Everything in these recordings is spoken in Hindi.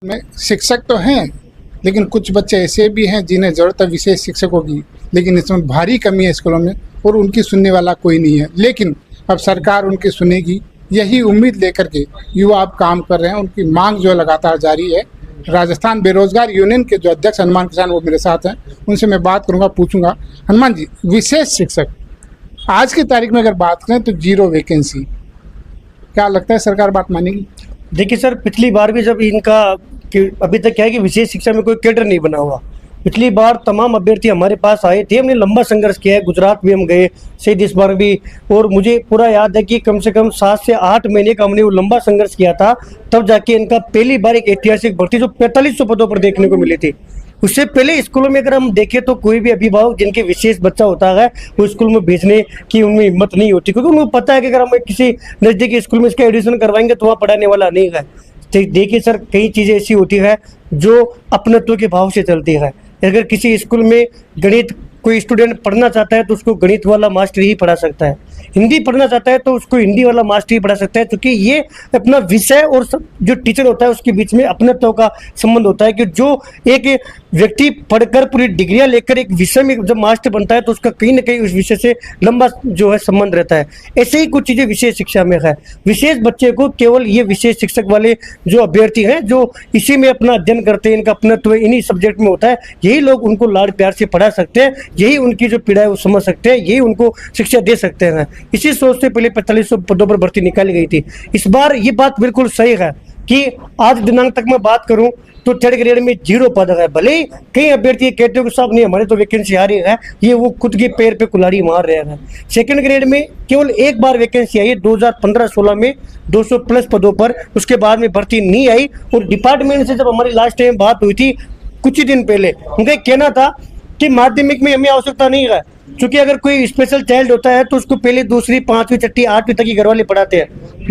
में शिक्षक तो हैं, लेकिन कुछ बच्चे ऐसे भी हैं जिन्हें ज़रूरत है विशेष शिक्षकों की, लेकिन इसमें भारी कमी है स्कूलों में और उनकी सुनने वाला कोई नहीं है। लेकिन अब सरकार उनकी सुनेगी, यही उम्मीद लेकर के युवा अब काम कर रहे हैं। उनकी मांग जो लगातार जारी है। राजस्थान बेरोजगार यूनियन के जो अध्यक्ष हनुमान किसान वो मेरे साथ हैं, उनसे मैं बात करूंगा, पूछूंगा। हनुमान जी, विशेष शिक्षक आज की तारीख में अगर बात करें तो 0 वैकेंसी, क्या लगता है सरकार बात मानेगी? देखिए सर, पिछली बार भी जब इनका अभी तक क्या है कि विशेष शिक्षा में कोई कैडर नहीं बना हुआ। पिछली बार तमाम अभ्यर्थी हमारे पास आए थे, हमने लंबा संघर्ष किया है, गुजरात भी हम गए, शायद इस बार भी। और मुझे पूरा याद है कि कम से कम 7 से 8 महीने का हमने वो लंबा संघर्ष किया था, तब जाके इनका पहली बार एक ऐतिहासिक भर्ती जो 4500 पदों पर देखने को मिली थी। उससे पहले स्कूलों में अगर हम देखें तो कोई भी अभिभावक जिनके विशेष बच्चा होता है वो स्कूल में भेजने की उनमें हिम्मत नहीं होती, क्योंकि उनको पता है कि अगर हम किसी नज़दीकी स्कूल में इसका एडमिशन करवाएंगे तो वहाँ पढ़ाने वाला नहीं है। देखिए सर, कई चीज़ें ऐसी होती है जो अपनत्व के भाव से चलती है। अगर किसी स्कूल में गणित कोई स्टूडेंट पढ़ना चाहता है तो उसको गणित वाला मास्टर ही पढ़ा सकता है, हिंदी पढ़ना चाहता है तो उसको हिंदी वाला मास्टर ही पढ़ा सकता है, क्योंकि ये अपना विषय और जो टीचर होता है उसके बीच में अपनत्व का संबंध होता है। कि जो एक व्यक्ति पढ़कर पूरी डिग्रियां लेकर एक विषय में जब मास्टर बनता है तो उसका कहीं ना कहीं उस विषय से लंबा जो है संबंध रहता है। ऐसे ही कुछ चीज़ें विशेष शिक्षा में है। विशेष बच्चे को केवल ये विशेष शिक्षक वाले जो अभ्यर्थी हैं जो इसी में अपना अध्ययन करते हैं, इनका अपनत्व इन्हीं सब्जेक्ट में होता है, यही लोग उनको लाड़ प्यार से पढ़ा सकते हैं, यही उनकी जो पीड़ा है वो समझ सकते हैं, यही उनको शिक्षा दे सकते हैं। इसी सोच से पहले 4500 पदों पर भर्ती निकाली गई थी। इस बार ये बात बिल्कुल सही है कि आज दिनांक तक मैं बात करूं तो 3rd ग्रेड में 0 पद है। भले ही कई अभ्यर्थी कहते हो कि साहब नहीं हमारे तो वैकेंसी आ रही है, ये वो खुद के पैर पे कुल्हाड़ी मार रहे हैं। 2nd ग्रेड में केवल एक बार वैकेंसी आई है 2015-16 में 200 प्लस पदों पर, उसके बाद में भर्ती नहीं आई। और डिपार्टमेंट से जब हमारी लास्ट टाइम बात हुई थी कुछ ही दिन पहले, उनका कहना था कि माध्यमिक में हमें आवश्यकता नहीं है, क्योंकि अगर कोई स्पेशल चाइल्ड होता है तो उसको पहले दूसरी 5वीं 6वीं 8वीं तक की घर वाले पढ़ाते हैं,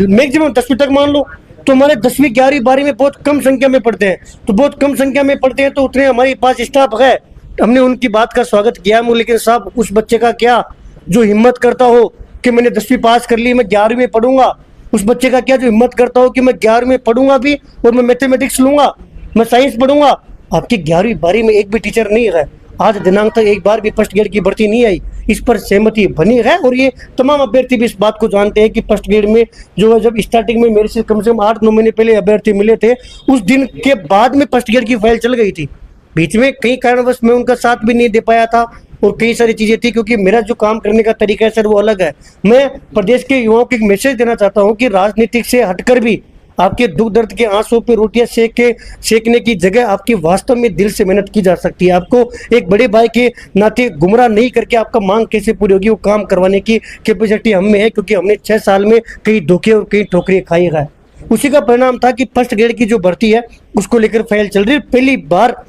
मैक्सिमम 10वीं तक मान लो। तो हमारे 10वीं 11वीं 12वीं में बहुत कम संख्या में पढ़ते हैं, तो बहुत कम संख्या में पढ़ते हैं तो उतने हमारे पास स्टाफ है। हमने उनकी बात का स्वागत किया, लेकिन साहब उस बच्चे का क्या जो हिम्मत करता हो कि मैंने 10वीं पास कर ली, मैं 11वीं में पढ़ूंगा। उस बच्चे का क्या जो हिम्मत करता हो कि मैं 11वीं में पढ़ूंगा भी और मैं मैथमेटिक्स लूंगा, मैं साइंस पढ़ूंगा। आपकी 11वीं 12वीं में एक भी टीचर नहीं है। आज दिनांक तक एक बार भी फर्स्ट ग्रेड की भर्ती नहीं आई, इस पर सहमति बनी है। और ये तमाम अभ्यर्थी भी इस बात को जानते हैं कि फर्स्ट ग्रेड में जो है, जब स्टार्टिंग में मेरे से कम 8-9 महीने पहले अभ्यर्थी मिले थे, उस दिन के बाद में फर्स्ट ग्रेड की फाइल चल गई थी। बीच में कई कारणवश मैं उनका साथ भी नहीं दे पाया था और कई सारी चीज़ें थी, क्योंकि मेरा जो काम करने का तरीका है सर वो अलग है। मैं प्रदेश के युवाओं को एक मैसेज देना चाहता हूँ कि राजनीतिक से हटकर भी आपके दुख दर्द के आंसू पे रोटियां सेकने की जगह आपकी वास्तव में दिल से मेहनत की जा सकती है। आपको एक बड़े भाई के नाते गुमराह नहीं करके आपका मांग कैसे पूरी होगी, वो काम करवाने की कैपेसिटी हम में है, क्योंकि हमने 6 साल में कई धोखे और कई ठोकरें खाई है। उसी का परिणाम था कि फर्स्ट ग्रेड की जो भर्ती है उसको लेकर फाइल चल रही है। पहली बार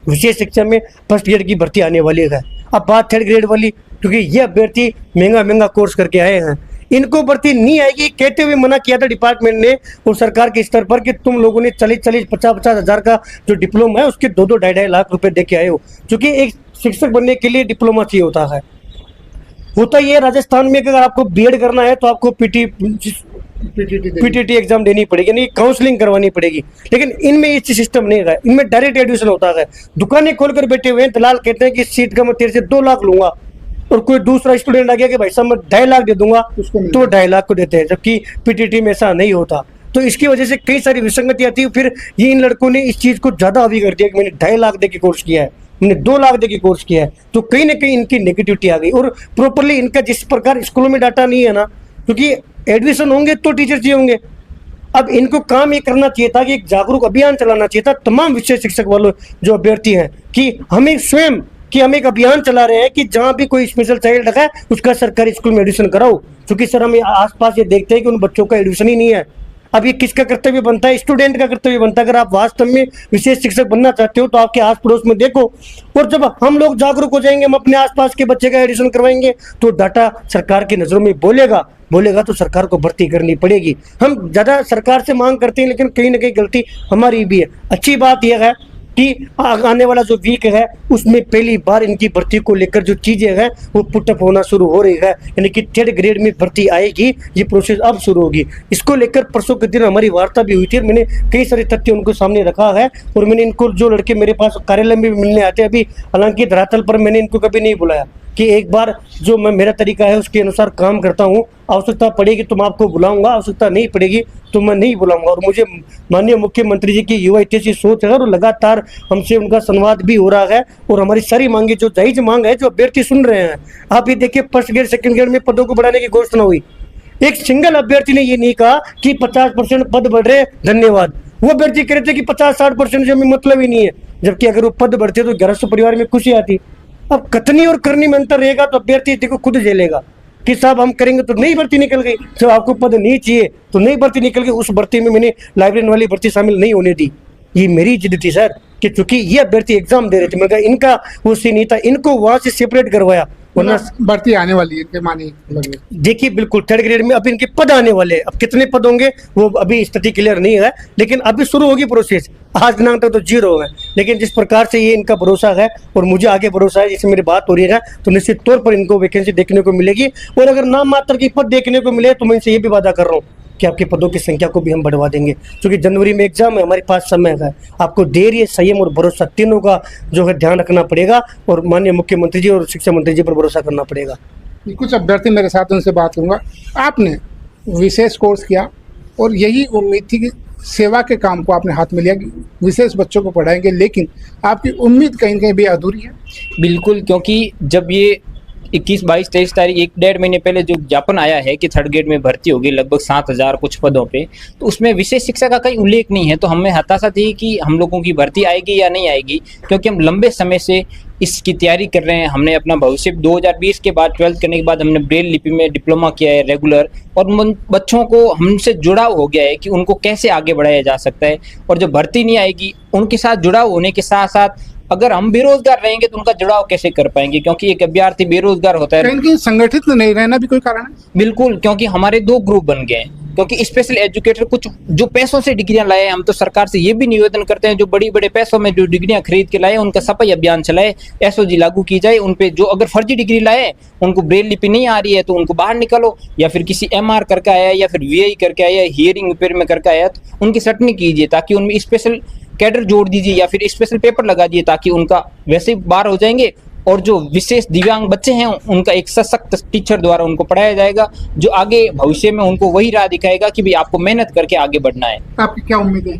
विशेष शिक्षा में फर्स्ट ग्रेड की भर्ती आने वाली है। अब बात 3rd ग्रेड वाली, क्योंकि ये अभ्यर्थी महंगा कोर्स करके आए हैं, इनको भर्ती नहीं आएगी कहते हुए मना किया था डिपार्टमेंट ने और सरकार के स्तर पर कि तुम लोगों ने 40-50 हज़ार का जो डिप्लोमा है उसके 2-2 ढाई लाख रुपए दे के आए हो, क्योंकि एक शिक्षक बनने के लिए डिप्लोमा चाहिए होता है। होता ये राजस्थान में कि अगर आपको बीएड करना है तो आपको पीटीटी एग्जाम देनी पड़ेगी, नहीं काउंसलिंग करवानी पड़ेगी। लेकिन इनमें ये सिस्टम नहीं है, इनमें डायरेक्ट एडमिशन होता है। दुकानें खोलकर बैठे हुए हैं, दलाल कहते हैं कि इस सीट का मैं तेरे से 2 लाख लूंगा, और कोई दूसरा स्टूडेंट आ गया कि भाई साहब मैं 2.5 लाख दे दूंगा, तो 2.5 लाख को देते हैं, जबकि पीटीटी में ऐसा नहीं होता। तो इसकी वजह से कई सारी विसंगति आती है। फिर ये इन लड़कों ने इस चीज़ को ज़्यादा हावी कर दिया कि मैंने 2.5 लाख दे के कोर्स किया है, मैंने 2 लाख दे के कोर्स किया है, तो कहीं ना कहीं इनकी नेगेटिविटी आ गई। और प्रॉपरली इनका जिस प्रकार स्कूलों में डाटा नहीं है ना, क्योंकि एडमिशन होंगे तो टीचर चाहिए होंगे। अब इनको काम ये करना चाहिए था कि एक जागरूक अभियान चलाना चाहिए था तमाम विशेष शिक्षक वालों जो अभ्यर्थी हैं, कि हमें स्वयं कि हम एक अभियान चला रहे हैं कि जहां भी कोई स्पेशल चाइल्ड है उसका सरकारी स्कूल में एडमिशन कराओ, क्योंकि सर हम आसपास ये देखते हैं कि उन बच्चों का एडमिशन ही नहीं है। अब ये किसका कर्तव्य बनता है? स्टूडेंट का कर्तव्य बनता है। अगर आप वास्तव में विशेष शिक्षक बनना चाहते हो तो आपके आस पड़ोस में देखो, और जब हम लोग जागरूक हो जाएंगे, हम अपने आसपास के बच्चे का एडमिशन करवाएंगे तो डाटा सरकार की नजरों में बोलेगा तो सरकार को भर्ती करनी पड़ेगी। हम ज़्यादा सरकार से मांग करते हैं, लेकिन कहीं ना कहीं गलती हमारी भी है। अच्छी बात यह है कि आने वाला जो वीक है उसमें पहली बार इनकी भर्ती को लेकर जो चीजें हैं वो पुटअप होना शुरू हो रही है, यानी कि 3rd ग्रेड में भर्ती आएगी, ये प्रोसेस अब शुरू होगी। इसको लेकर परसों के दिन हमारी वार्ता भी हुई थी और मैंने कई सारे तथ्य उनको सामने रखा है और मैंने इनको, जो लड़के मेरे पास कार्यालय में भी मिलने आते हैं, अभी हालांकि धरातल पर मैंने इनको कभी नहीं बुलाया कि एक बार जो मैं, मेरा तरीका है उसके अनुसार काम करता हूँ, आवश्यकता पड़ेगी तो मैं आपको बुलाऊंगा, आवश्यकता नहीं पड़ेगी तो मैं नहीं बुलाऊंगा। और मुझे माननीय मुख्यमंत्री जी की युवा हितैषी सोच है और लगातार हमसे उनका संवाद भी हो रहा है और हमारी सारी मांगे, जो जायज मांग है, जो अभ्यर्थी सुन रहे हैं। आप ये देखिए, 1st ग्रेड 2nd ग्रेड में पदों को बढ़ाने की घोषणा हुई, एक सिंगल अभ्यर्थी ने ये नहीं कहा कि 50% पद बढ़ रहे, धन्यवाद। वो अभ्यर्थी कह रहे थे कि 50-60% से हमें मतलब ही नहीं है, जबकि अगर वो पद बढ़ते तो गृहस्थ परिवार में खुशी आती। अब कथनी और करनी में अंतर रहेगा तो अभ्यर्थी देखो खुद झेलेगा कि साहब हम करेंगे तो नई भर्ती निकल गई, जब आपको पद नहीं चाहिए तो नई भर्ती निकल गई। उस भर्ती में मैंने लाइब्रेरियन वाली भर्ती शामिल नहीं होने दी, ये मेरी जिद थी सर, कि चूंकि ये अभ्यर्थी एग्जाम दे रहे थे, मगर इनका वो सी नहीं था, इनको वहां से सेपरेट करवाया, वरना भर्ती आने वाली है इनके माने। देखिए बिल्कुल 3rd ग्रेड में अब इनके पद आने वाले हैं, अब कितने पद होंगे वो अभी स्थिति क्लियर नहीं है, लेकिन अभी शुरू होगी प्रोसेस। आज दिनांक तक तो 0 है, लेकिन जिस प्रकार से ये इनका भरोसा है और मुझे आगे भरोसा है, जिससे मेरी बात हो रही है, तो निश्चित तौर पर इनको वैकेंसी देखने को मिलेगी। और अगर नाम मात्र की पद देखने को मिले तो मैं इनसे ये भी वादा कर रहा हूँ कि आपके पदों की संख्या को भी हम बढ़वा देंगे, क्योंकि जनवरी में एग्जाम है, हमारे पास समय है। आपको धैर्य, संयम और भरोसा तीनों का जो है ध्यान रखना पड़ेगा और माननीय मुख्यमंत्री जी और शिक्षा मंत्री जी पर भरोसा करना पड़ेगा। कुछ अभ्यर्थी मेरे साथ, उनसे बात करूंगा। आपने विशेष कोर्स किया और यही उम्मीद थी कि सेवा के काम को आपने हाथ में लिया कि विशेष बच्चों को पढ़ाएंगे, लेकिन आपकी उम्मीद कहीं न कहीं भी अधूरी है। बिल्कुल, क्योंकि जब ये 21, 22, 23 तारीख, 1-1.5 महीने पहले जो ज्ञापन आया है कि 3rd ग्रेड में भर्ती होगी लगभग 7,000 कुछ पदों पे, तो उसमें विशेष शिक्षा का कहीं उल्लेख नहीं है। तो हमें हताशा थी कि हम लोगों की भर्ती आएगी या नहीं आएगी, क्योंकि हम लंबे समय से इसकी तैयारी कर रहे हैं। हमने अपना भविष्य 2020 के बाद 12th करने के बाद हमने ब्रेल लिपि में डिप्लोमा किया है रेगुलर, और उन बच्चों को हमसे जुड़ाव हो गया है कि उनको कैसे आगे बढ़ाया जा सकता है। और जब भर्ती नहीं आएगी, उनके साथ जुड़ाव होने के साथ साथ अगर हम बेरोजगार रहेंगे तो उनका जुड़ाव कैसे कर पाएंगे, क्योंकि एक अभ्यर्थी बेरोजगार होता है। कहीं संगठित नहीं रहना भी कोई कारण है। बिल्कुल, क्योंकि हमारे 2 ग्रुप बन गए हैं, क्योंकि स्पेशल एजुकेटर कुछ जो पैसों से डिग्रियां लाए, हम तो सरकार से ये भी निवेदन करते हैं जो बड़ी बड़े पैसों में जो डिग्रियां खरीद के लाए उनका सफाई अभियान चलाए, एसओजी लागू की जाए। उन पे जो अगर फर्जी डिग्री लाए, उनको ब्रेल लिपि नहीं आ रही है तो उनको बाहर निकालो, या फिर किसी एमआर करके आया या फिर वीआई करके आया, हियरिंग रिपेयर में करके आया, तो उनकी सटनी कीजिए ताकि उनमें स्पेशल कैडर जोड़ दीजिए या फिर स्पेशल पेपर लगा दिए, ताकि उनका वैसे ही बाहर हो जाएंगे। और जो विशेष दिव्यांग बच्चे हैं उनका एक सशक्त टीचर द्वारा उनको पढ़ाया जाएगा, जो आगे भविष्य में उनको वही राह दिखाएगा कि भाई आपको मेहनत करके आगे बढ़ना है। आपकी क्या उम्मीद है?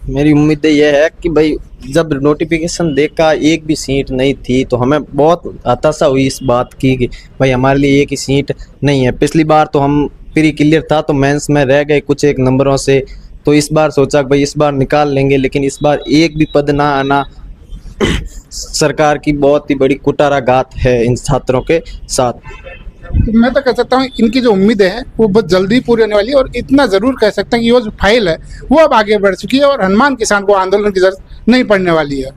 मेरी उम्मीद यह है कि भाई जब नोटिफिकेशन देखा एक भी सीट नहीं थी तो हमें बहुत हताशा हुई इस बात की कि भाई हमारे लिए एक ही सीट नहीं है। पिछली बार तो हम प्री क्लियर था तो मेंस में रह गए कुछ एक नंबरों से, तो इस बार सोचा कि भाई इस बार निकाल लेंगे, लेकिन इस बार एक भी पद ना आना सरकार की बहुत ही बड़ी कुटाराघात है इन छात्रों के साथ। मैं तो कह सकता हूँ इनकी जो उम्मीदें हैं वो बहुत जल्दी पूरी होने वाली है, और इतना ज़रूर कह सकते हैं कि वो जो फाइल है वो अब आगे बढ़ चुकी है और हनुमान किसान को आंदोलन की जरूरत नहीं पड़ने वाली है।